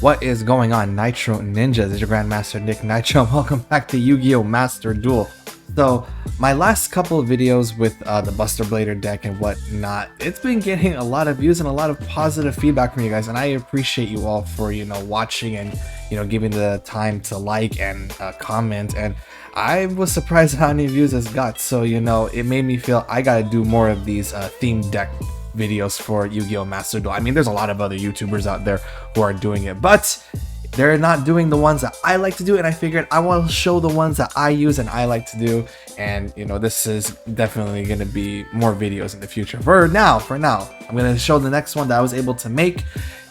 What is going on, Nitro Ninjas? This is your Grandmaster NikkNitro. Welcome back to Yu-Gi-Oh! Master Duel. So, my last couple of videos with the Buster Blader deck and whatnot, it's been getting a lot of views and a lot of positive feedback from you guys, and I appreciate you all for, watching and, giving the time to like and comment, and I was surprised how many views this got, so, it made me feel I gotta do more of these themed deck videos for Yu-Gi-Oh! Master Duel. I mean, there's a lot of other YouTubers out there who are doing it, but they're not doing the ones that I like to do, and I figured I will show the ones that I use and I like to do, and this is definitely going to be more videos in the future. For now, I'm going to show the next one that I was able to make.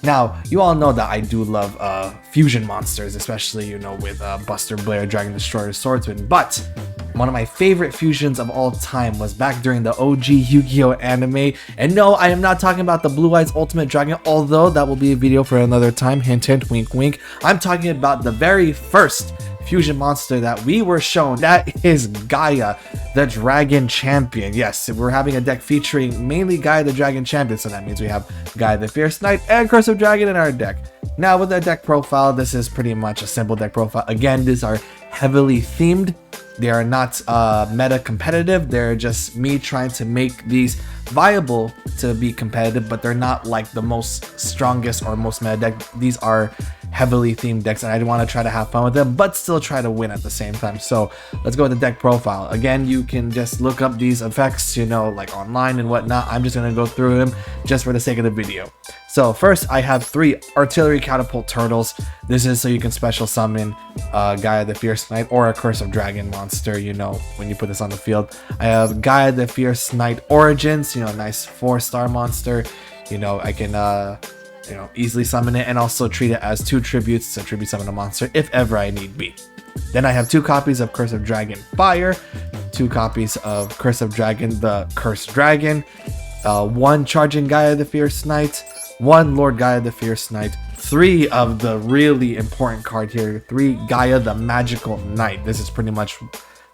Now, you all know that I do love fusion monsters, especially, with Buster Blader, Dragon Destroyer, Swordsman, but one of my favorite fusions of all time was back during the OG Yu-Gi-Oh! Anime. And no, I am not talking about the Blue Eyes Ultimate Dragon, although that will be a video for another time. Hint, hint, wink, wink. I'm talking about the very first fusion monster that we were shown. That is Gaia, the Dragon Champion. Yes, we're having a deck featuring mainly Gaia, the Dragon Champion, so that means we have Gaia, the Fierce Knight, and Curse of Dragon in our deck. Now, with the deck profile, this is pretty much a simple deck profile. Again, these are heavily themed. They are not meta competitive. They're just me trying to make these viable to be competitive, but they're not like the most strongest or most meta deck. These are heavily themed decks, and I want to try to have fun with them, but still try to win at the same time. So let's go with the deck profile. Again, you can just look up these effects, like online and whatnot. I'm just going to go through them just for the sake of the video. So first, I have 3 Artillery Catapult Turtles. This is so you can special summon Gaia the Fierce Knight or a Curse of Dragon monster, when you put this on the field. I have Gaia the Fierce Knight Origins, nice 4-star monster. I can easily summon it and also treat it as 2 tributes to tribute summon a monster if ever I need be. Then I have 2 copies of Curse of Dragon Fire, 2 copies of Curse of Dragon the Cursed Dragon, 1 Charging Gaia the Fierce Knight, 1 Lord Gaia the Fierce Knight, 3 of the really important card here, 3 Gaia the Magical Knight. This is pretty much,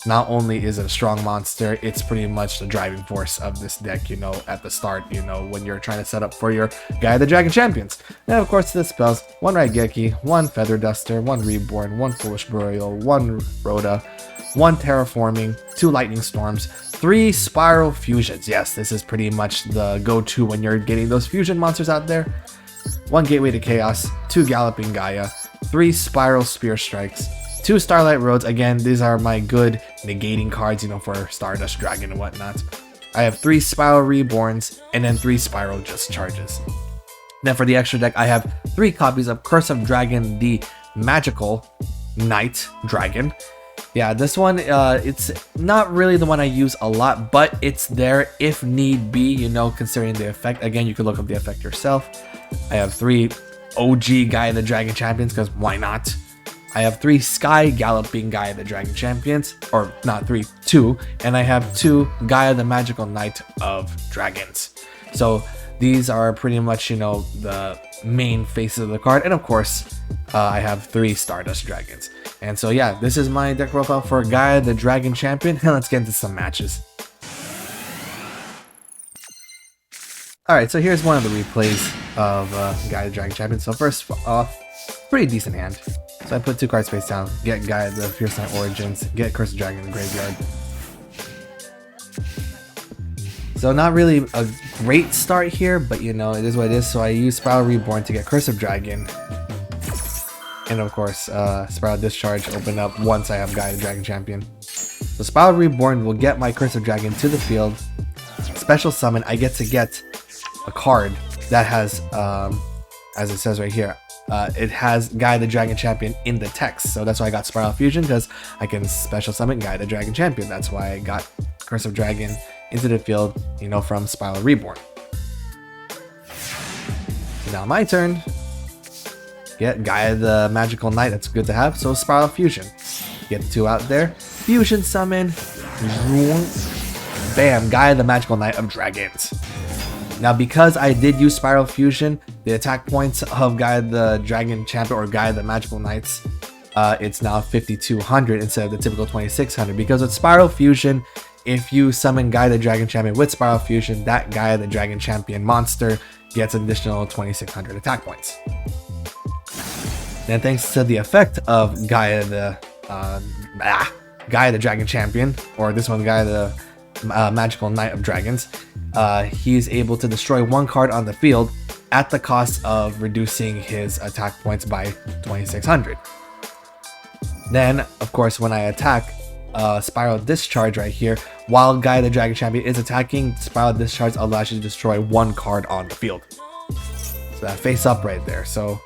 not only is it a strong monster, it's pretty much the driving force of this deck, at the start, when you're trying to set up for your Gaia the Dragon Champions. Then, of course, the spells, 1 Raigkei, 1 Feather Duster, 1 Reborn, 1 Foolish Burial, 1 Rhoda, 1 Terraforming, 2 Lightning Storms, 3 Spiral Fusions. Yes, this is pretty much the go-to when you're getting those fusion monsters out there. 1 Gateway to Chaos, 2 Galloping Gaia, 3 Spiral Spear Strikes, 2 Starlight Roads. Again, these are my good negating cards, for Stardust Dragon and whatnot. I have 3 Spiral Reborns, and then 3 Spiral Discharges. Then for the extra deck, I have 3 copies of Curse of Dragon, the Magical Knight Dragon. Yeah, this one, it's not really the one I use a lot, but it's there if need be, considering the effect. Again, you can look up the effect yourself. I have 3 OG Gaia the Dragon Champions, because why not? I have 3 Sky Galloping Gaia the Dragon Champions, or not 3, 2, and I have 2 Gaia the Magical Knight of Dragons. So these are pretty much, the main faces of the card, and of course, I have 3 Stardust Dragons. And so yeah, this is my deck profile for Gaia the Dragon Champion, and let's get into some matches. Alright, so here's one of the replays of Gaia the Dragon Champion. So first off, pretty decent hand. So I put 2 cards face down, get Gaia the Fierce Knight Origins, get Curse of Dragon in the graveyard. So not really a great start here, but it is what it is. So I use Spiral Reborn to get Curse of Dragon. And of course, Spiral Discharge open up once I have Gaia the Dragon Champion. So Spiral Reborn will get my Curse of Dragon to the field. Special summon, I get to get a card that has, as it says right here, it has Gaia the Dragon Champion in the text. So that's why I got Spiral Fusion, because I can special summon Gaia the Dragon Champion. That's why I got Curse of Dragon into the field, from Spiral Reborn. Now my turn. Get Gaia the Magical Knight, that's good to have. So Spiral Fusion. Get 2 out there. Fusion summon. Bam, Gaia the Magical Knight of Dragons. Now, because I did use Spiral Fusion, the attack points of Gaia the Dragon Champion or Gaia the Magical Knights, it's now 5,200 instead of the typical 2,600. Because with Spiral Fusion, if you summon Gaia the Dragon Champion with Spiral Fusion, that Gaia the Dragon Champion monster gets an additional 2,600 attack points. And thanks to the effect of Gaia the Dragon Champion, or this one Gaia the Magical Knight of Dragons, he's able to destroy one card on the field at the cost of reducing his attack points by 2600. Then, of course, when I attack Spiral Discharge right here, while Gaia the Dragon Champion is attacking, Spiral Discharge allows you to destroy one card on the field. So that face up right there. So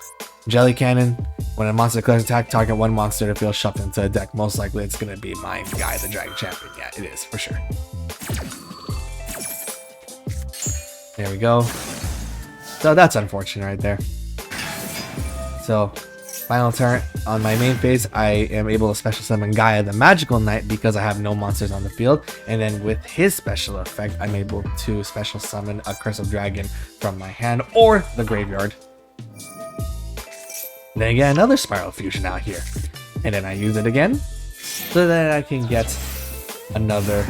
Jelly Cannon, when a monster declares attack, target one monster to field shuffled into a deck. Most likely it's going to be my Gaia the Dragon Champion. Yeah, it is, for sure. There we go. So that's unfortunate right there. So final turn on my main phase, I am able to special summon Gaia the Magical Knight because I have no monsters on the field, and then with his special effect I'm able to special summon a Curse of Dragon from my hand or the graveyard. Then I get another Spiral Fusion out here, and then I use it again so that I can get another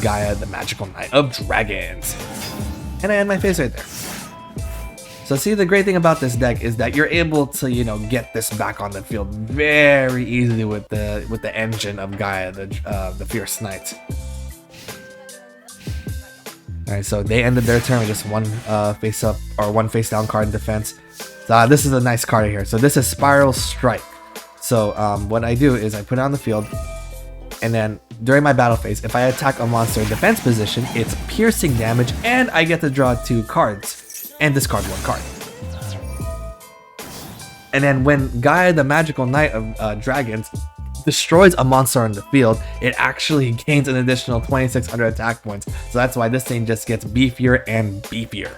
Gaia the Magical Knight of Dragons. And I end my phase right there. So see, the great thing about this deck is that you're able to, you know, get this back on the field very easily with the engine of Gaia, the Fierce Knight. Alright, so they ended their turn with just one face up or one face down card in defense. So this is a nice card right here. So this is Spiral Strike. So what I do is I put it on the field, and then during my battle phase, if I attack a monster in defense position, it's piercing damage, and I get to draw 2 cards and discard 1 card. And then when Gaia the Magical Knight of Dragons destroys a monster on the field, it actually gains an additional 2600 attack points. So that's why this thing just gets beefier and beefier.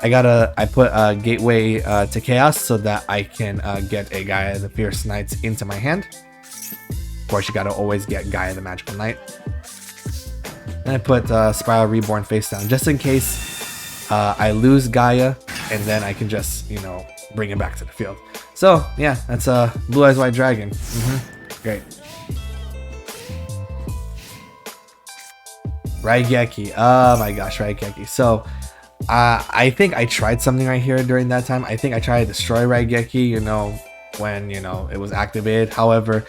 I put a Gateway to Chaos so that I can get a Gaia the Fierce Knights into my hand. Of course, you gotta always get Gaia the Magical Knight. And I put Spiral Reborn face down just in case I lose Gaia, and then I can just, you know, bring it back to the field. So yeah, that's Blue Eyes White Dragon. Great. Raigkei. Oh my gosh, Raigkei. So I think I tried something right here during that time. I think I tried to destroy Raigkei, you know, when, you know, it was activated. However,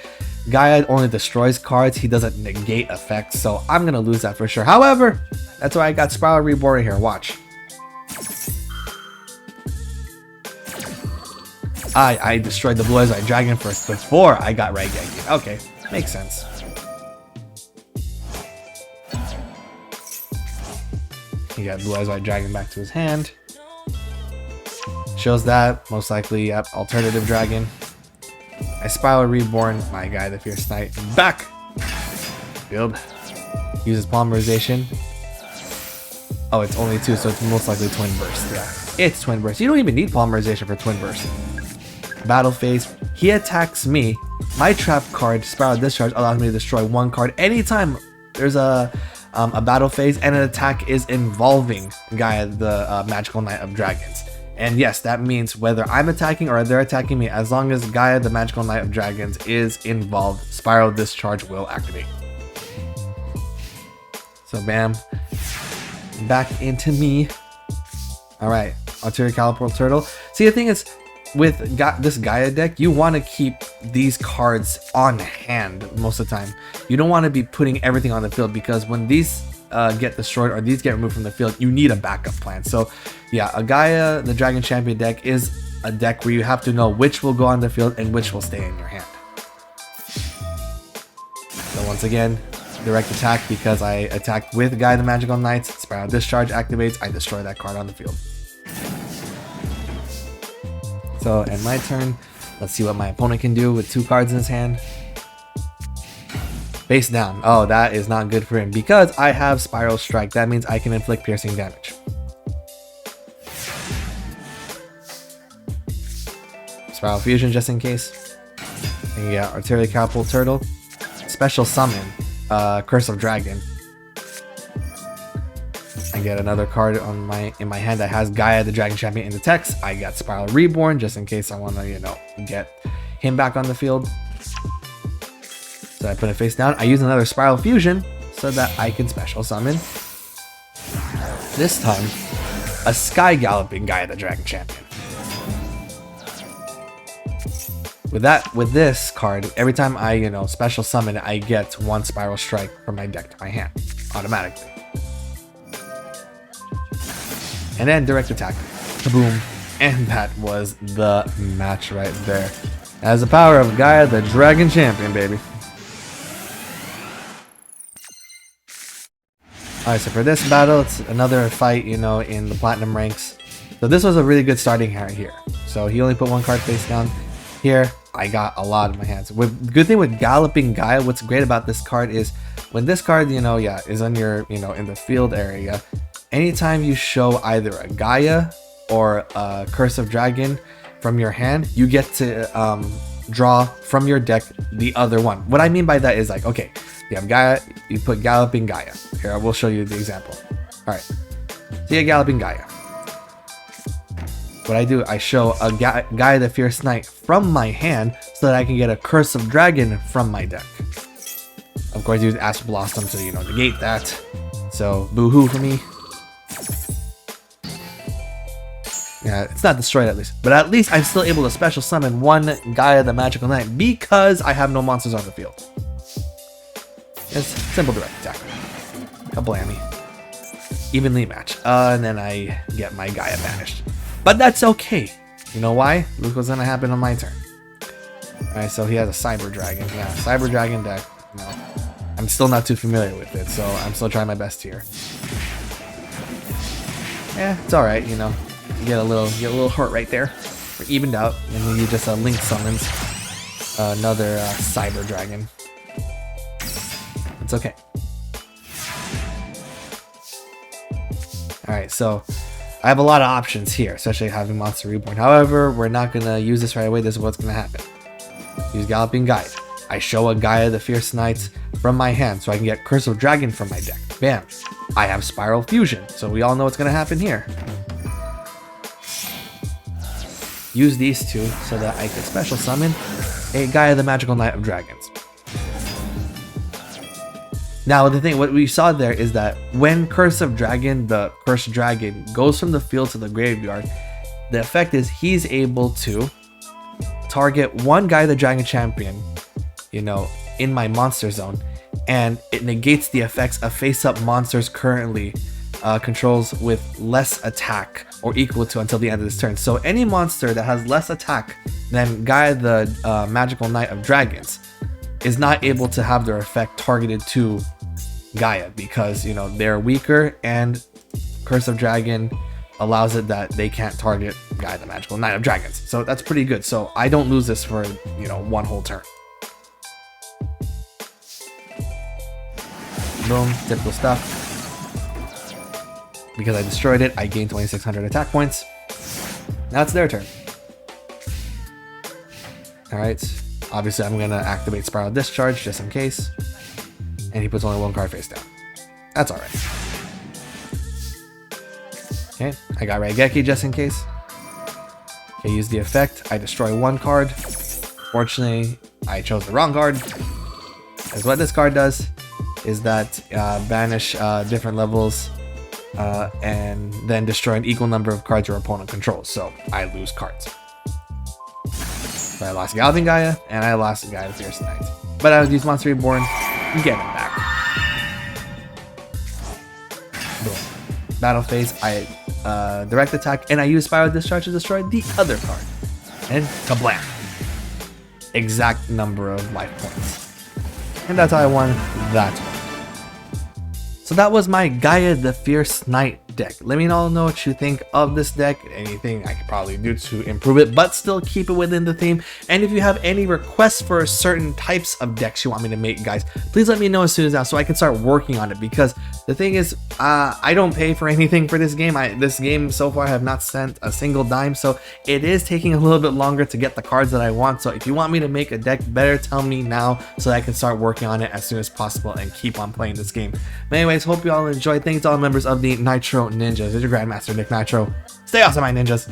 Gaia only destroys cards, he doesn't negate effects, so I'm gonna lose that for sure. However, that's why I got Spiral Reborn here. Watch. I destroyed the Blue Eyes White Dragon first before I got Raigkei. Okay, makes sense. He got Blue Eyes White Dragon back to his hand. Shows that, most likely, yep, alternative dragon. I Spiral Reborn my Gaia the Fierce Knight back. Field. Uses Polymerization. Oh, it's only 2, so it's most likely Twin Burst. Yeah, it's Twin Burst. You don't even need Polymerization for Twin Burst. Battle phase. He attacks me. My trap card, Spiral Discharge, allows me to destroy 1 card anytime there's a battle phase and an attack is involving Gaia the Magical Knight of Dragons. And yes, that means whether I'm attacking or they're attacking me, as long as Gaia the Magical Knight of Dragons is involved, Spiral Discharge will activate. So bam, back into me. Alright, Ulterior Catapult Turtle. See, the thing is, with this Gaia deck, you want to keep these cards on hand most of the time. You don't want to be putting everything on the field, because when these get destroyed or these get removed from the field, you need a backup plan. So yeah, a Gaia the Dragon Champion deck is a deck where you have to know which will go on the field and which will stay in your hand. So once again, direct attack, because I attacked with Gaia the Magical Knights. Spiral Discharge activates, I destroy that card on the field. So end my turn. Let's see what my opponent can do with 2 cards in his hand. Face down. Oh, that is not good for him, because I have Spiral Strike. That means I can inflict piercing damage. Spiral Fusion just in case. And yeah, Artillery Catapult Turtle. Special Summon Curse of Dragon. I get another card in my hand that has Gaia the Dragon Champion in the text. I got Spiral Reborn just in case I want to, you know, get him back on the field. So I put it face down. I use another Spiral Fusion so that I can special summon, this time, a Sky Galloping Gaia the Dragon Champion. With this card, every time I, special summon it, I get one Spiral Strike from my deck to my hand, automatically. And then direct attack, kaboom, and that was the match right there. As the power of Gaia, the Dragon Champion, baby. Alright, so for this battle, it's another fight, in the Platinum ranks. So this was a really good starting hand here. So he only put one card face down. Here, I got a lot in my hands. Good thing with Galloping Gaia, what's great about this card is when this card, is on your, in the field area, anytime you show either a Gaia or a Curse of Dragon from your hand, you get to draw from your deck the other one. What I mean by that is like, okay, you have Gaia, you put Galloping Gaia. Here, I will show you the example. All right, so you have Galloping Gaia. What I do, I show a Gaia the Fierce Knight from my hand so that I can get a Curse of Dragon from my deck. Of course, use Astral Blossom to, negate that. So, boo-hoo for me. Yeah, it's not destroyed at least. But at least I'm still able to special summon one Gaia the Magical Knight because I have no monsters on the field. It's simple direct attack. Kablammy. Evenly match. And then I get my Gaia banished. But that's okay. You know why? Look what's gonna happen on my turn. Alright, so he has a Cyber Dragon. Yeah, Cyber Dragon deck. I'm still not too familiar with it, so I'm still trying my best here. Yeah, it's alright, You get a little hurt right there. We're evened out, and then you just Link summons another Cyber Dragon. It's okay. Alright, so I have a lot of options here, especially having Monster Reborn. However, we're not going to use this right away. This is what's going to happen. Use Galloping Gaia. I show a Gaia the Fierce Knights from my hand so I can get Curse of Dragon from my deck. Bam. I have Spiral Fusion, so we all know what's going to happen here. Use these two so that I can special summon a Gaia the Magical Knight of Dragons. Now, the thing, what we saw there is that when Curse of Dragon, the Cursed Dragon, goes from the field to the graveyard, the effect is he's able to target one Gaia the Dragon Champion, in my monster zone, and it negates the effects of face-up monsters currently controls with less attack or equal to until the end of this turn. So any monster that has less attack than Gaia the Magical Knight of Dragons is not able to have their effect targeted to Gaia because they're weaker, and Curse of Dragon allows it that they can't target Gaia the Magical Knight of Dragons. So that's pretty good. So I don't lose this for one whole turn. Boom, typical stuff. Because I destroyed it, I gained 2600 attack points. Now it's their turn. Alright, obviously I'm going to activate Spiral Discharge just in case. And he puts only one card face down. That's alright. Okay, I got Raigkei just in case. Okay, use the effect. I destroy one card. Fortunately, I chose the wrong card. Because what this card does is that banish different levels and then destroy an equal number of cards your opponent controls. So I lose cards. So I lost Galloping Gaia, and I lost Gaia the Fierce Knight. But I would use Monster Reborn and get him back. Boom. Battle phase, I direct attack, and I use Spiral Discharge to destroy the other card. And kablam! Exact number of life points. And that's how I won that one. So that was my Gaia the Fierce Knight deck. Let me all know what you think of this deck, anything I could probably do to improve it, but still keep it within the theme. And if you have any requests for certain types of decks you want me to make, guys, please let me know as soon as now so I can start working on it. Because the thing is, I don't pay for anything for this game. This game so far I have not sent a single dime, so it is taking a little bit longer to get the cards that I want. So if you want me to make a deck, better tell me now so that I can start working on it as soon as possible and keep on playing this game. But anyways, hope you all enjoyed. Thanks to all members of the Nitro Ninjas. This is your Grandmaster NikkNitro. Stay awesome, my ninjas.